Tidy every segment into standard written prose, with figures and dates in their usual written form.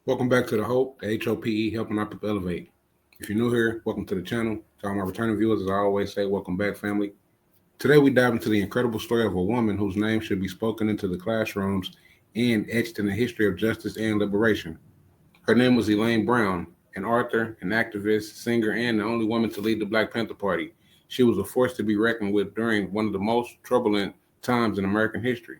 Welcome back to the Hope, the HOPE, helping our people elevate. If you're new here, welcome to the channel. To all my returning viewers, as I always say, welcome back, family. Today we dive into the incredible story of a woman whose name should be spoken into the classrooms and etched in the history of justice and liberation. Her name was Elaine Brown, an author, an activist, singer, and the only woman to lead the Black Panther Party. She was a force to be reckoned with during one of the most turbulent times in American history.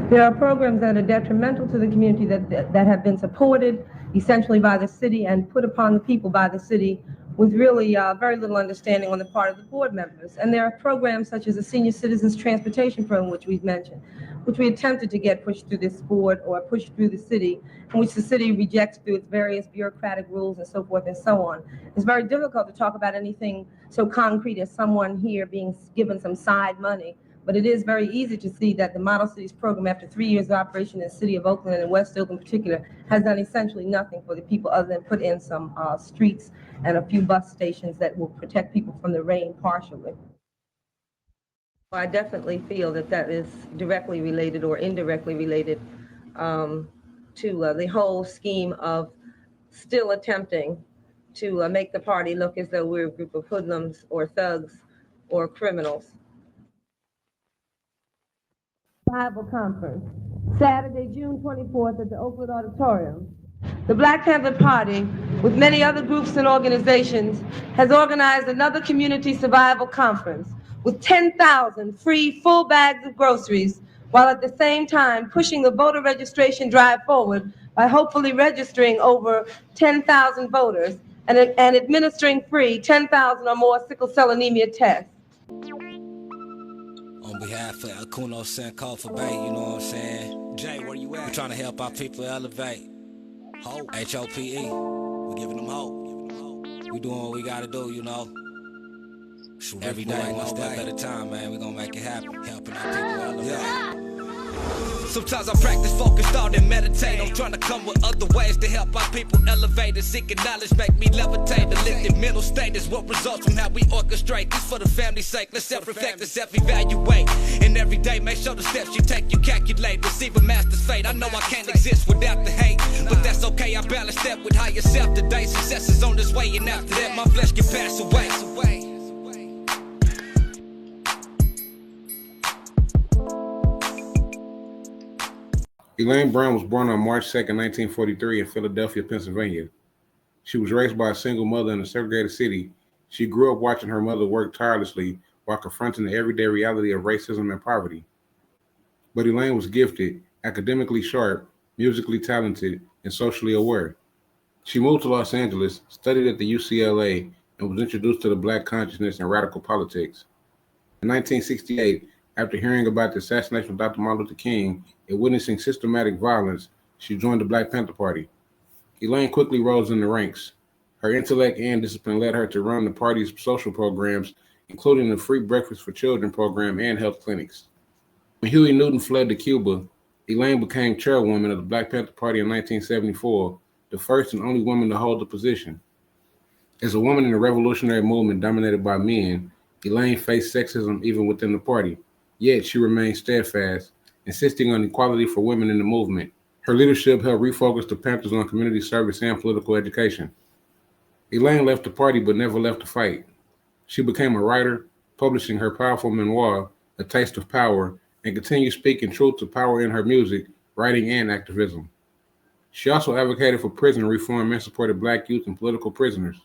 There are programs that are detrimental to the community that have been supported essentially by the city and put upon the people by the city with really very little understanding on the part of the board members. And there are programs such as the Senior Citizens Transportation Program, which we've mentioned, which we attempted to get pushed through this board or pushed through the city, and which the city rejects through its various bureaucratic rules and so forth and so on. It's very difficult to talk about anything so concrete as someone here being given some side money. But it is very easy to see that the Model Cities program, after 3 years of operation in the city of Oakland and West Oakland in particular, has done essentially nothing for the people other than put in some streets and a few bus stations that will protect people from the rain partially. I definitely feel that that is directly related or indirectly related to the whole scheme of still attempting to make the party look as though we're a group of hoodlums or thugs or criminals. Bible Conference, Saturday, June 24th at the Oakland Auditorium. The Black Panther Party, with many other groups and organizations, has organized another community survival conference with 10,000 free full bags of groceries, while at the same time pushing the voter registration drive forward by hopefully registering over 10,000 voters and administering free 10,000 or more sickle cell anemia tests. On behalf of Akuno Sankofa Bay, you know what I'm saying? Jay, where you at? We're trying to help our people elevate. Hope. HOPE. We're giving them hope. We doing what we gotta do, you know. Every day, one step at a time, man. We're gonna make it happen. Helping our people elevate. Yeah. Sometimes I practice focus, thought, and meditate. I'm trying to come with other ways to help our people elevate. And seeking knowledge make me levitate. The lifted mental state is what results from how we orchestrate. This for the family's sake. Let's self-reflect and self-evaluate. And every day make sure the steps you take, you calculate. Receive a master's fate. I know I can't exist without the hate, but that's okay. I balance that with higher self today. Success is on this way, and after that my flesh can pass away. Elaine Brown was born on March 2nd, 1943 in Philadelphia, Pennsylvania. She was raised by a single mother in a segregated city. She grew up watching her mother work tirelessly while confronting the everyday reality of racism and poverty. But Elaine was gifted, academically sharp, musically talented, and socially aware. She moved to Los Angeles, studied at the UCLA, and was introduced to the Black consciousness and radical politics. In 1968, after hearing about the assassination of Dr. Martin Luther King and witnessing systematic violence, she joined the Black Panther Party. Elaine quickly rose in the ranks. Her intellect and discipline led her to run the party's social programs, including the Free Breakfast for Children program and health clinics. When Huey Newton fled to Cuba, Elaine became chairwoman of the Black Panther Party in 1974, the first and only woman to hold the position. As a woman in a revolutionary movement dominated by men, Elaine faced sexism even within the party. Yet she remained steadfast, insisting on equality for women in the movement. Her leadership helped refocus the Panthers on community service and political education. Elaine left the party but never left the fight. She became a writer, publishing her powerful memoir, A Taste of Power, and continued speaking truth to power in her music, writing, and activism. She also advocated for prison reform and supported Black youth and political prisoners.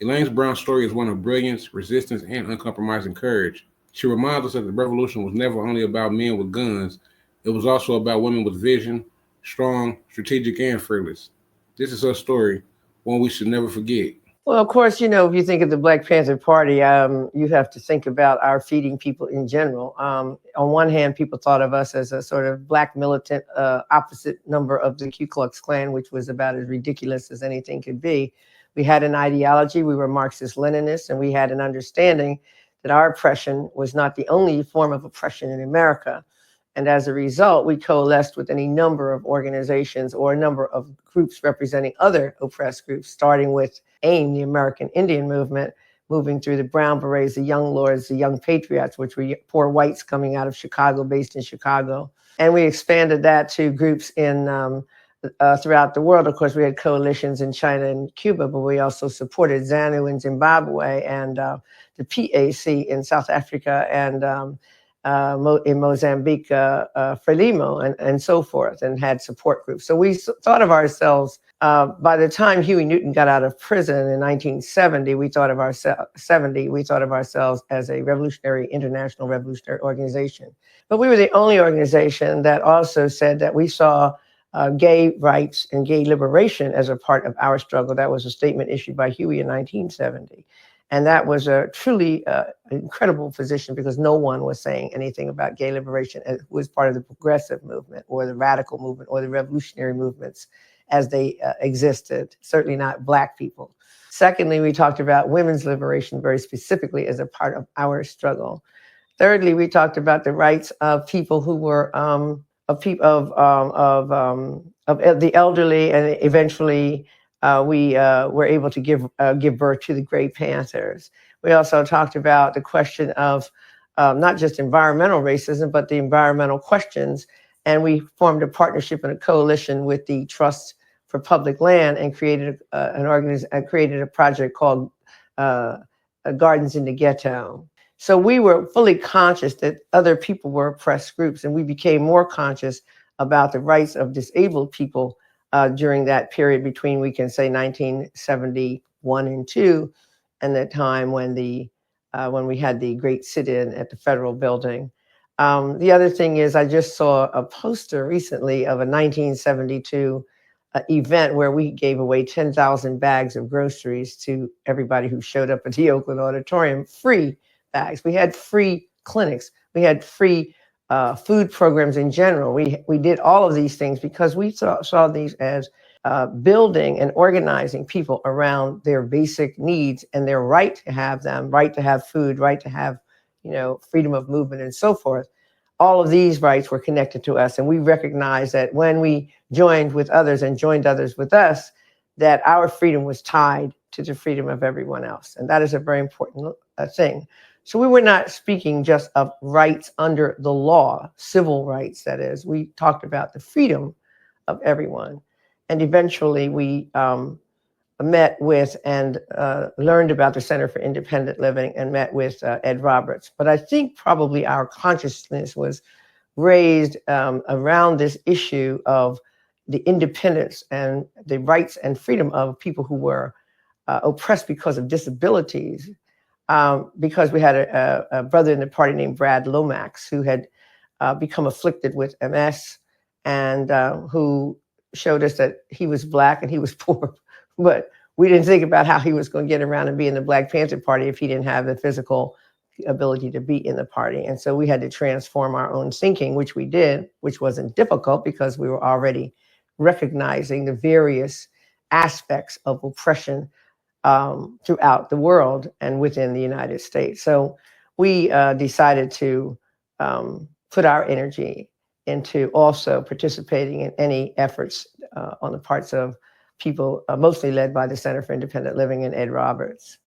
Elaine Brown's story is one of brilliance, resistance, and uncompromising courage. She reminds us that the revolution was never only about men with guns, it was also about women with vision, strong, strategic, and fearless. This is her story, one we should never forget. Well, of course, you know, if you think of the Black Panther Party, you have to think about our feeding people in general. On one hand, people thought of us as a sort of Black militant opposite number of the Ku Klux Klan, which was about as ridiculous as anything could be. We had an ideology, we were Marxist-Leninists, and we had an understanding that our oppression was not the only form of oppression in America. And as a result, we coalesced with any number of organizations or a number of groups representing other oppressed groups, starting with AIM, the American Indian Movement, moving through the Brown Berets, the Young Lords, the Young Patriots, which were poor whites coming out of Chicago, based in Chicago. And we expanded that to groups in throughout the world. Of course, we had coalitions in China and Cuba, but we also supported ZANU in Zimbabwe and the PAC in South Africa and in Mozambique, Frelimo, and so forth, and had support groups. So we thought of ourselves, by the time Huey Newton got out of prison in 1970, we thought of ourselves as a international revolutionary organization. But we were the only organization that also said that we saw gay rights and gay liberation as a part of our struggle. That was a statement issued by Huey in 1970. And that was a truly incredible position because no one was saying anything about gay liberation as was part of the progressive movement or the radical movement or the revolutionary movements as they existed, certainly not Black people. Secondly, we talked about women's liberation very specifically as a part of our struggle. Thirdly, we talked about the rights of people who were of the elderly, and eventually we were able to give birth to the Great Panthers. We also talked about the question of not just environmental racism, but the environmental questions. And we formed a partnership and a coalition with the Trust for Public Land and created a project called Gardens in the Ghetto. So we were fully conscious that other people were oppressed groups, and we became more conscious about the rights of disabled people during that period between, we can say, 1971 and 2, and the time when we had the great sit-in at the federal building. The other thing is, I just saw a poster recently of a 1972 event where we gave away 10,000 bags of groceries to everybody who showed up at the Oakland Auditorium, free bags. We had free clinics. We had free food programs in general. We did all of these things because we saw these as building and organizing people around their basic needs and their right to have them, right to have food, right to have, freedom of movement and so forth. All of these rights were connected to us. And we recognized that when we joined with others and joined others with us, that our freedom was tied to the freedom of everyone else. And that is a very important thing. So we were not speaking just of rights under the law, civil rights, that is. We talked about the freedom of everyone. And eventually we met with and learned about the Center for Independent Living and met with Ed Roberts. But I think probably our consciousness was raised around this issue of the independence and the rights and freedom of people who were oppressed because of disabilities. Because we had a brother in the party named Brad Lomax who had become afflicted with MS and who showed us that he was Black and he was poor, but we didn't think about how he was going to get around and be in the Black Panther Party if he didn't have the physical ability to be in the party. And so we had to transform our own thinking, which we did, which wasn't difficult because we were already recognizing the various aspects of oppression throughout the world and within the United States. So we decided to put our energy into also participating in any efforts on the parts of people, mostly led by the Center for Independent Living and Ed Roberts.